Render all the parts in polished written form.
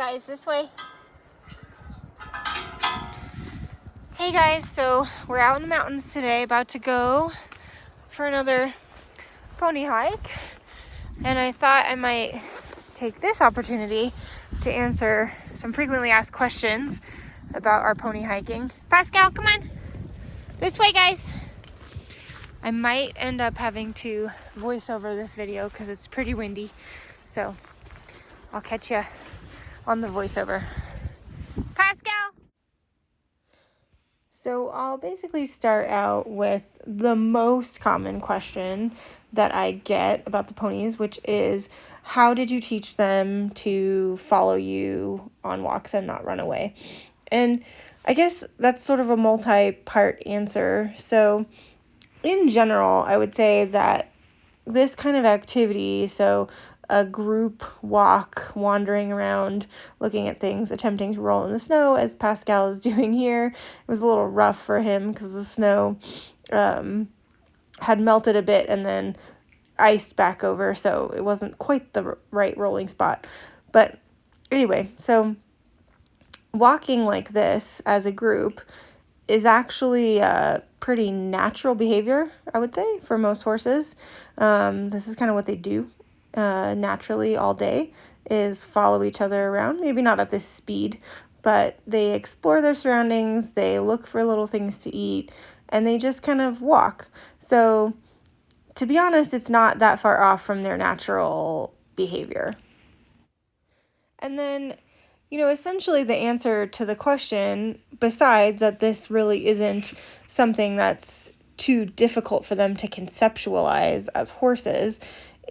guys, this way. Hey guys, so we're out in the mountains today, about to go for another pony hike, and I thought I might take this opportunity to answer some frequently asked questions about our pony hiking. Pascal, come on. This way, guys. I might end up having to voice over this video because it's pretty windy, so I'll catch you on the voiceover. Pascal! So I'll basically start out with the most common question that I get about the ponies, which is, how did you teach them to follow you on walks and not run away? And I guess that's sort of a multi-part answer. So in general, I would say that this kind of activity, so a group walk, wandering around, looking at things, attempting to roll in the snow, as Pascal is doing here. It was a little rough for him because the snow had melted a bit and then iced back over, so it wasn't quite the right rolling spot. But anyway, so walking like this as a group is actually a pretty natural behavior, I would say, for most horses. This is kind of what they do naturally all day, is follow each other around. Maybe not at this speed, but they explore their surroundings, they look for little things to eat, and they just kind of walk. So to be honest, it's not that far off from their natural behavior. And then, essentially the answer to the question, besides that this really isn't something that's too difficult for them to conceptualize as horses,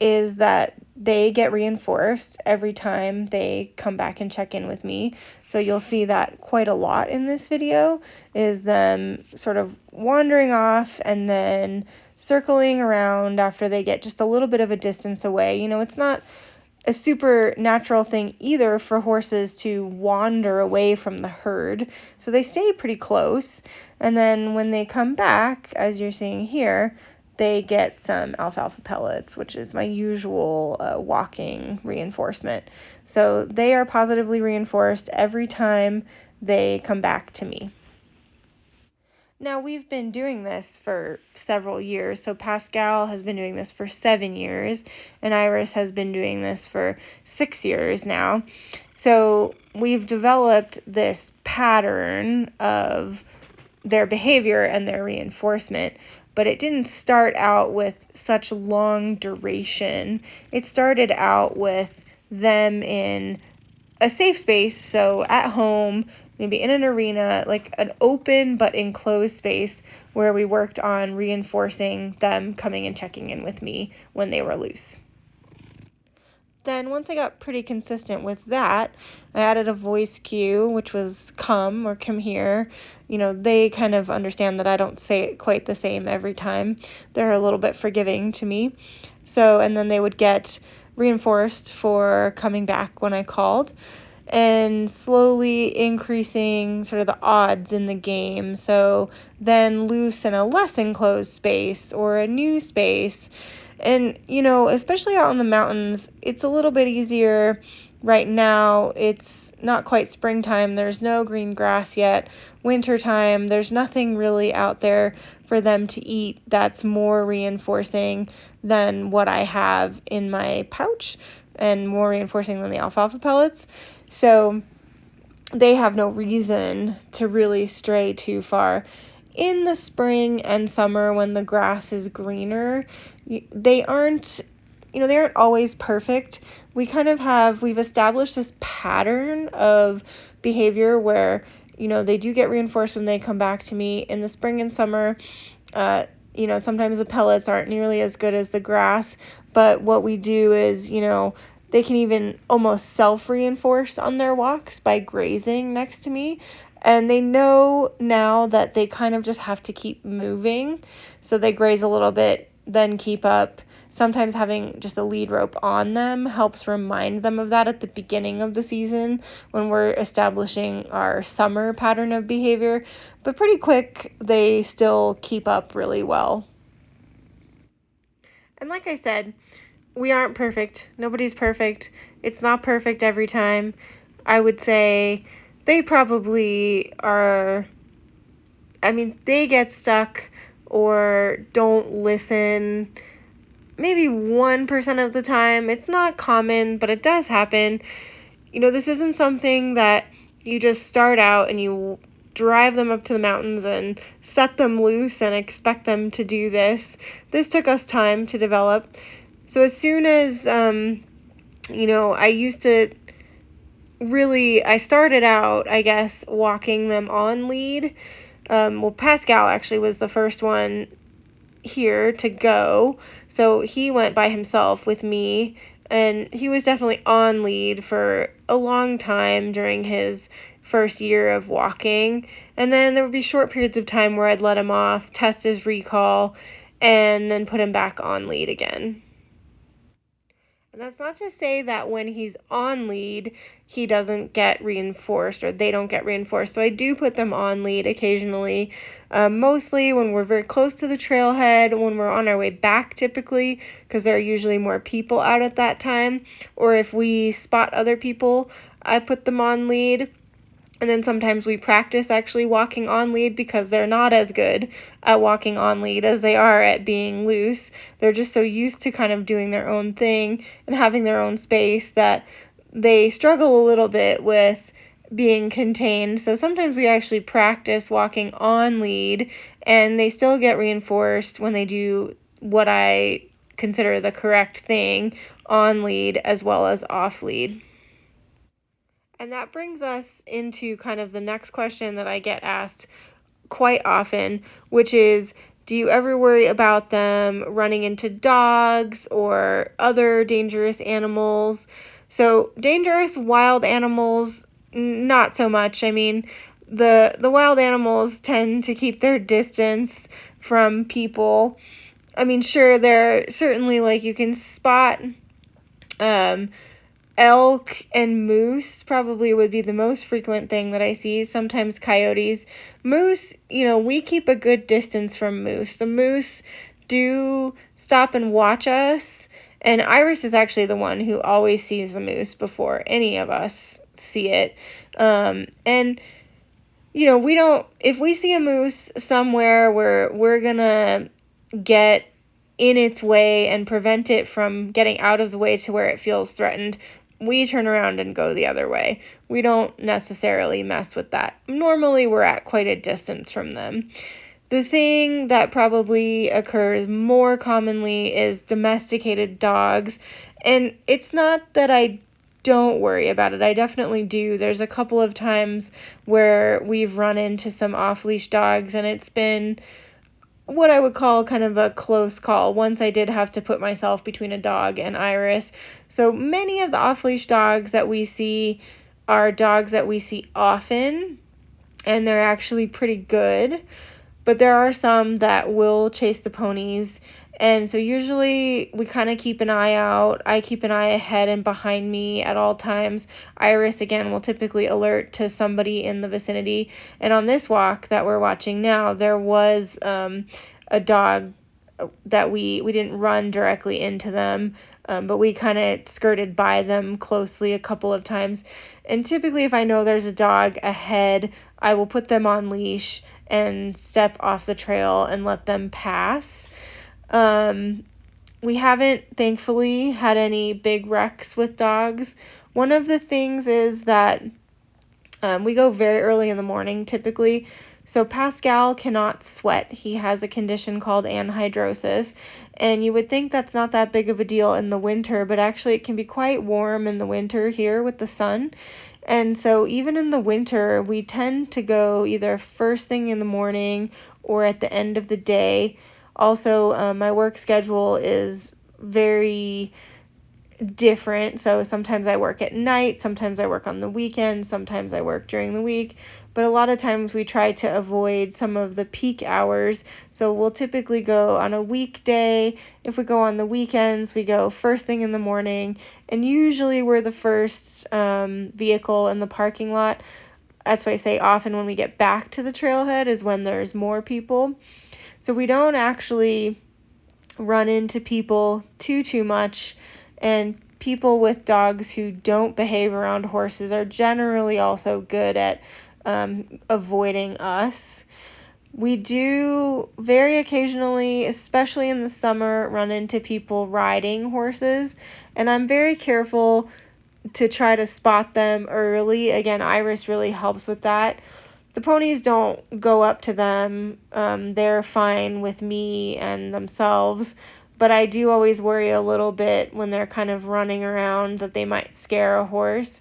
is that they get reinforced every time they come back and check in with me. So you'll see that quite a lot in this video, is them sort of wandering off and then circling around after they get just a little bit of a distance away. It's not a super natural thing either for horses to wander away from the herd. So they stay pretty close. And then when they come back, as you're seeing here, they get some alfalfa pellets, which is my usual walking reinforcement. So they are positively reinforced every time they come back to me. Now, we've been doing this for several years. So Pascal has been doing this for 7 years, and Iris has been doing this for 6 years now. So we've developed this pattern of their behavior and their reinforcement, but it didn't start out with such long duration. It started out with them in a safe space, so at home, maybe in an arena, like an open but enclosed space where we worked on reinforcing them coming and checking in with me when they were loose. Then once I got pretty consistent with that, I added a voice cue, which was come or come here. They kind of understand that I don't say it quite the same every time. They're a little bit forgiving to me. So, and then they would get reinforced for coming back when I called, and slowly increasing sort of the odds in the game. So then loose in a less enclosed space or a new space. And, especially out in the mountains, it's a little bit easier right now. It's not quite springtime. There's no green grass yet. Wintertime, there's nothing really out there for them to eat that's more reinforcing than what I have in my pouch, and more reinforcing than the alfalfa pellets. So they have no reason to really stray too far. In the spring and summer, when the grass is greener, they aren't always perfect. We've established this pattern of behavior where, they do get reinforced when they come back to me in the spring and summer. Sometimes the pellets aren't nearly as good as the grass, but what we do is, they can even almost self-reinforce on their walks by grazing next to me. And they know now that they kind of just have to keep moving. So they graze a little bit, then keep up. Sometimes having just a lead rope on them helps remind them of that at the beginning of the season when we're establishing our summer pattern of behavior. But pretty quick, they still keep up really well. And like I said, we aren't perfect. Nobody's perfect. It's not perfect every time. I would say they probably are, I mean, they get stuck or don't listen maybe 1% of the time. It's not common, but it does happen. This isn't something that you just start out and you drive them up to the mountains and set them loose and expect them to do this. This took us time to develop. So as soon as, I used to I started out, I guess, walking them on lead. Pascal actually was the first one here to go. So he went by himself with me, and he was definitely on lead for a long time during his first year of walking. And then there would be short periods of time where I'd let him off, test his recall, and then put him back on lead again. And that's not to say that when he's on lead, he doesn't get reinforced or they don't get reinforced. So I do put them on lead occasionally, mostly when we're very close to the trailhead, when we're on our way back typically, because there are usually more people out at that time. Or if we spot other people, I put them on lead. And then sometimes we practice actually walking on lead because they're not as good at walking on lead as they are at being loose. They're just so used to kind of doing their own thing and having their own space that they struggle a little bit with being contained. So sometimes we actually practice walking on lead, and they still get reinforced when they do what I consider the correct thing on lead as well as off lead. And that brings us into kind of the next question that I get asked quite often, which is, do you ever worry about them running into dogs or other dangerous animals? So dangerous wild animals, not so much. I mean, the wild animals tend to keep their distance from people. I mean, sure, they're certainly, like, you can spot elk and moose probably would be the most frequent thing that I see. Sometimes coyotes. Moose, we keep a good distance from moose. The moose do stop and watch us, and Iris is actually the one who always sees the moose before any of us see it. And we don't, if we see a moose somewhere where we're gonna get in its way and prevent it from getting out of the way to where it feels threatened, we turn around and go the other way. We don't necessarily mess with that. Normally, we're at quite a distance from them. The thing that probably occurs more commonly is domesticated dogs. And it's not that I don't worry about it. I definitely do. There's a couple of times where we've run into some off-leash dogs, and it's been what I would call kind of a close call. Once I did have to put myself between a dog and Iris. So many of the off-leash dogs that we see are dogs that we see often, and they're actually pretty good. But there are some that will chase the ponies, and so usually we kind of keep an eye out. I keep an eye ahead and behind me at all times. Iris, again, will typically alert to somebody in the vicinity. And on this walk that we're watching now, there was a dog that we didn't run directly into them, but we kind of skirted by them closely a couple of times. And typically if I know there's a dog ahead, I will put them on leash and step off the trail and let them pass. We haven't, thankfully, had any big wrecks with dogs. One of the things is that we go very early in the morning, typically. So Pascal cannot sweat. He has a condition called anhydrosis, and you would think that's not that big of a deal in the winter, but actually it can be quite warm in the winter here with the sun. And so even in the winter, we tend to go either first thing in the morning or at the end of the day. Also, my work schedule is very different. So sometimes I work at night, sometimes I work on the weekend, sometimes I work during the week. But a lot of times we try to avoid some of the peak hours. So we'll typically go on a weekday. If we go on the weekends, we go first thing in the morning. And usually we're the first vehicle in the parking lot. That's why I say often when we get back to the trailhead is when there's more people. So we don't actually run into people too much. And people with dogs who don't behave around horses are generally also good at avoiding us. We do very occasionally, especially in the summer, run into people riding horses, and I'm very careful to try to spot them early. Again, Iris really helps with that. The ponies don't go up to them. They're fine with me and themselves, but I do always worry a little bit when they're kind of running around that they might scare a horse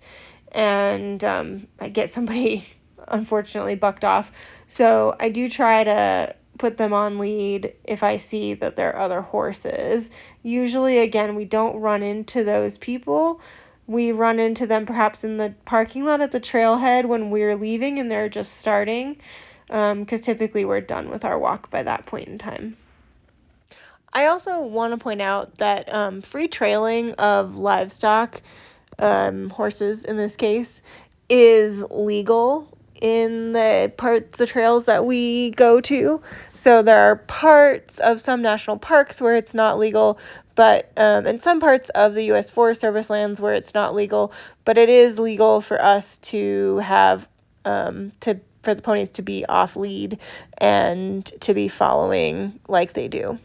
and I get somebody unfortunately bucked off. So I do try to put them on lead if I see that there are other horses. Usually, again, we don't run into those people. We run into them perhaps in the parking lot at the trailhead when we're leaving and they're just starting, because typically we're done with our walk by that point in time. I also want to point out that free trailing of livestock, horses in this case, is legal in the trails that we go to. So there are parts of some national parks where it's not legal, but in some parts of the U.S. Forest Service lands where it's not legal, but it is legal for us to have for the ponies to be off lead and to be following like they do.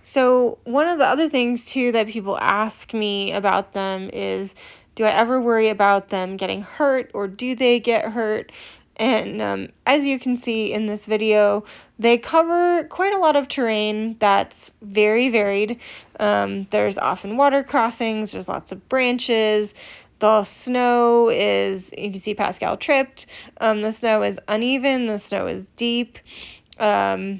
So one of the other things, too, that people ask me about them is, do I ever worry about them getting hurt, or do they get hurt? And as you can see in this video, they cover quite a lot of terrain that's very varied. There's often water crossings, there's lots of branches. The snow is, you can see Pascal tripped. The snow is uneven, the snow is deep. So,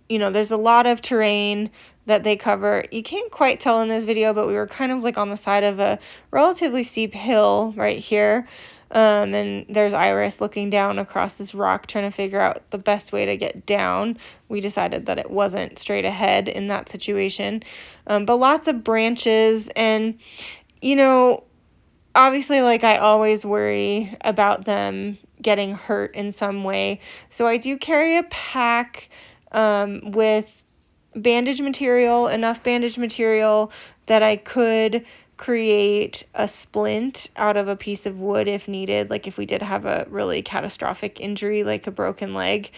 there's a lot of terrain that they cover. You can't quite tell in this video, but we were kind of like on the side of a relatively steep hill right here. And there's Iris looking down across this rock, trying to figure out the best way to get down. We decided that it wasn't straight ahead in that situation. But lots of branches and, obviously, like, I always worry about them getting hurt in some way. So I do carry a pack with bandage material, enough bandage material that I could create a splint out of a piece of wood if needed, like if we did have a really catastrophic injury like a broken leg.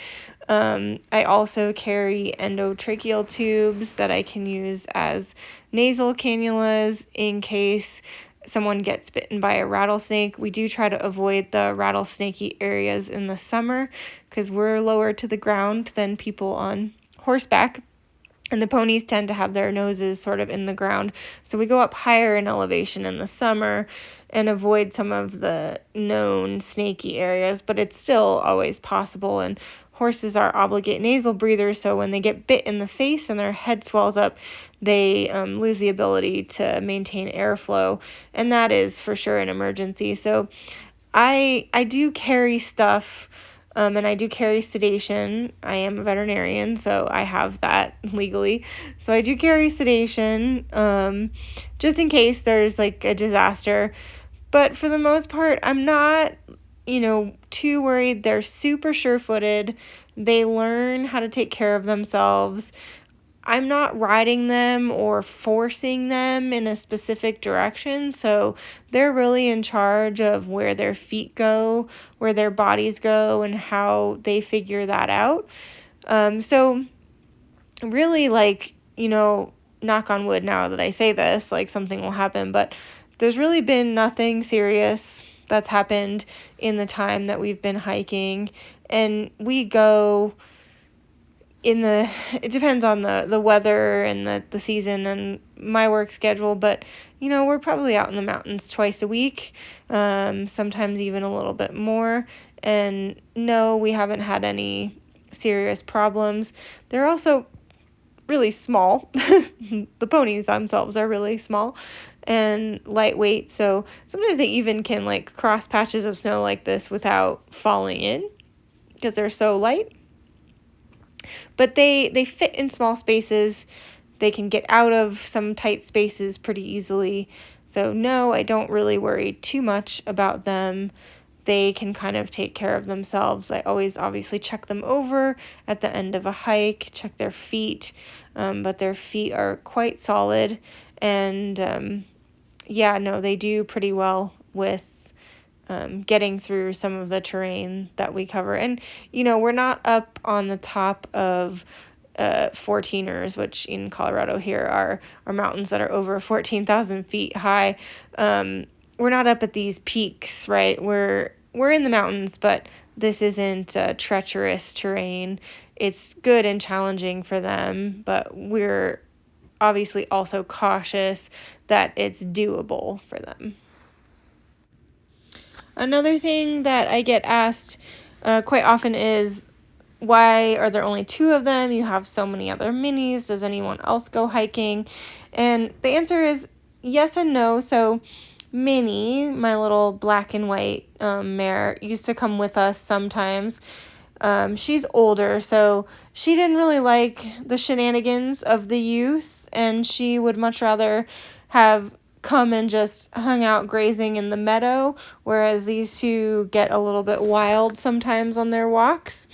I also carry endotracheal tubes that I can use as nasal cannulas in case someone gets bitten by a rattlesnake. We do try to avoid the rattlesnakey areas in the summer because we're lower to the ground than people on horseback. And the ponies tend to have their noses sort of in the ground. So we go up higher in elevation in the summer and avoid some of the known snaky areas, but it's still always possible. And horses are obligate nasal breathers, so when they get bit in the face and their head swells up, they lose the ability to maintain airflow, and that is for sure an emergency. So I do carry stuff. And I do carry sedation. I am a veterinarian, so I have that legally. So I do carry sedation, just in case there's like a disaster. But for the most part, I'm not, too worried. They're super sure-footed. They learn how to take care of themselves. I'm not riding them or forcing them in a specific direction, so they're really in charge of where their feet go, where their bodies go, and how they figure that out. So really, knock on wood now that I say this, something will happen, but there's really been nothing serious that's happened in the time that we've been hiking, and we go it depends on the weather and the season and my work schedule, but we're probably out in the mountains twice a week, sometimes even a little bit more, and no, we haven't had any serious problems. They're also really small. The ponies themselves are really small and lightweight, so sometimes they even can cross patches of snow like this without falling in because they're so light. But they fit in small spaces. They can get out of some tight spaces pretty easily. So no, I don't really worry too much about them. they can kind of take care of themselves. I always obviously check them over at the end of a hike, check their feet, but their feet are quite solid, and yeah, no, they do pretty well with getting through some of the terrain that we cover. And, we're not up on the top of 14ers, which in Colorado here are mountains that are over 14,000 feet high. We're not up at these peaks, right? We're in the mountains, but this isn't treacherous terrain. It's good and challenging for them, but we're obviously also cautious that it's doable for them. Another thing that I get asked quite often is, why are there only two of them? You have so many other minis. Does anyone else go hiking? And the answer is yes and no. So Minnie, my little black and white mare, used to come with us sometimes. She's older, so she didn't really like the shenanigans of the youth, and she would much rather have come and just hung out grazing in the meadow, whereas these two get a little bit wild sometimes on their walks.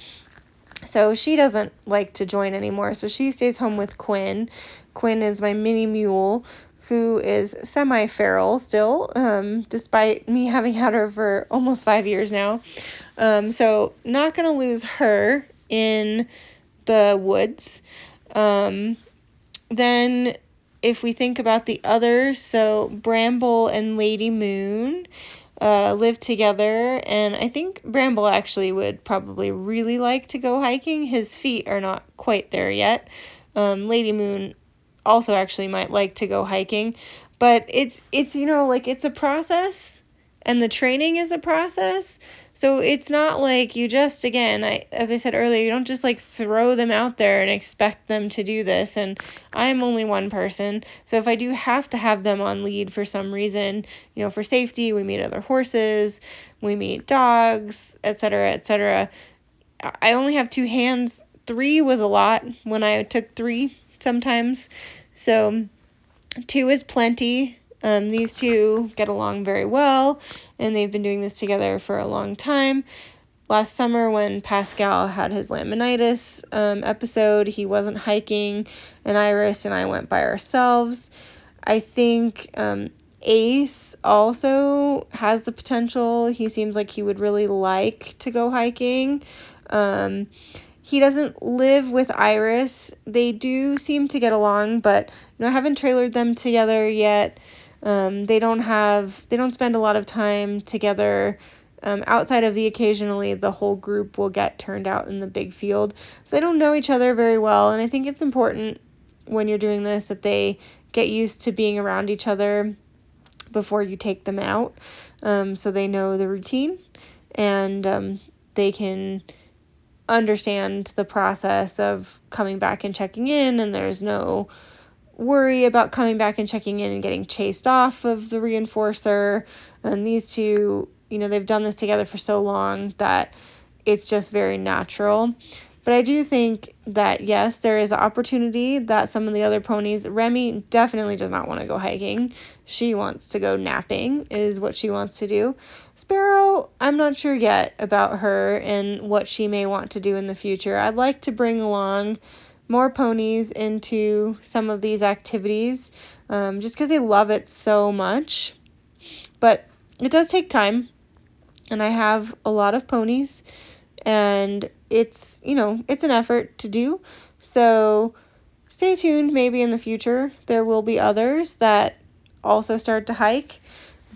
So she doesn't like to join anymore, so she stays home with Quinn. Quinn is my mini mule, who is semi-feral still, despite me having had her for almost 5 years now. So not going to lose her in the woods. Then if we think about the others, so Bramble and Lady Moon live together, and I think Bramble actually would probably really like to go hiking. His feet are not quite there yet. Lady Moon also actually might like to go hiking, but it's it's a process, and the training is a process. So it's not like you just, again, as I said earlier, you don't just throw them out there and expect them to do this. And I'm only one person, so if I do have to have them on lead for some reason, for safety, we meet other horses, we meet dogs, etc., etc. I only have two hands. 3 was a lot when I took 3 sometimes. So 2 is plenty. These two get along very well, and they've been doing this together for a long time. Last summer, when Pascal had his laminitis episode, he wasn't hiking, and Iris and I went by ourselves. I think Ace also has the potential. He seems like he would really like to go hiking. He doesn't live with Iris. They do seem to get along, but I haven't trailered them together yet. They don't spend a lot of time together. Outside of occasionally the whole group will get turned out in the big field. So they don't know each other very well, and I think it's important when you're doing this that they get used to being around each other before you take them out, so they know the routine, and they can understand the process of coming back and checking in, and there's no worry about coming back and checking in and getting chased off of the reinforcer. And these two, they've done this together for so long that it's just very natural. But I do think that, yes, there is an opportunity that some of the other ponies, Remy definitely does not want to go hiking. She wants to go napping, is what she wants to do. Sparrow, I'm not sure yet about her and what she may want to do in the future. I'd like to bring along more ponies into some of these activities, just because they love it so much. But it does take time, and I have a lot of ponies, and it's an effort to do. So stay tuned. Maybe in the future there will be others that also start to hike,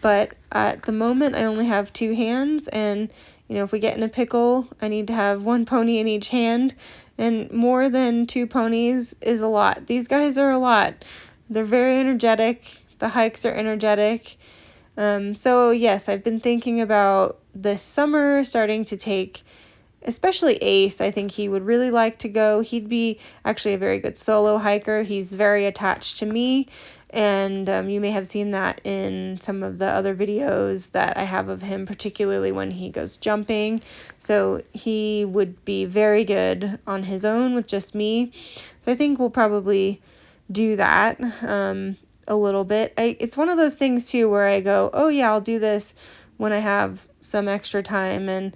but at the moment I only have 2 hands, and if we get in a pickle, I need to have 1 pony in each hand, and more than 2 ponies is a lot. These guys are a lot. They're very energetic. The hikes are energetic. So yes, I've been thinking about this summer starting to take, especially Ace. I think he would really like to go. He'd be actually a very good solo hiker. He's very attached to me, and you may have seen that in some of the other videos that I have of him, particularly when he goes jumping. So he would be very good on his own with just me. So I think we'll probably do that a little bit. It's one of those things too where I go, oh yeah, I'll do this when I have some extra time, and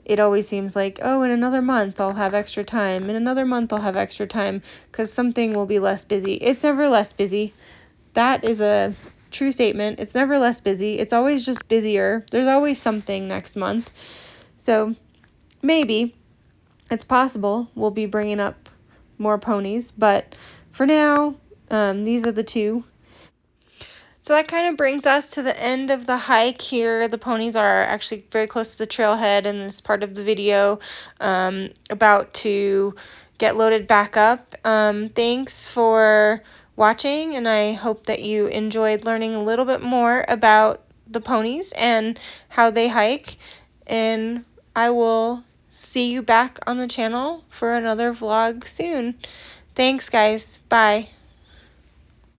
it always seems like, oh, in another month I'll have extra time. In another month I'll have extra time because something will be less busy. It's never less busy. That is a true statement. It's never less busy. It's always just busier. There's always something next month. So maybe it's possible we'll be bringing up more ponies, but for now, these are the two. So that kind of brings us to the end of the hike here. The ponies are actually very close to the trailhead in this part of the video, about to get loaded back up. Thanks for watching, and I hope that you enjoyed learning a little bit more about the ponies and how they hike. And I will see you back on the channel for another vlog soon. Thanks, guys. Bye.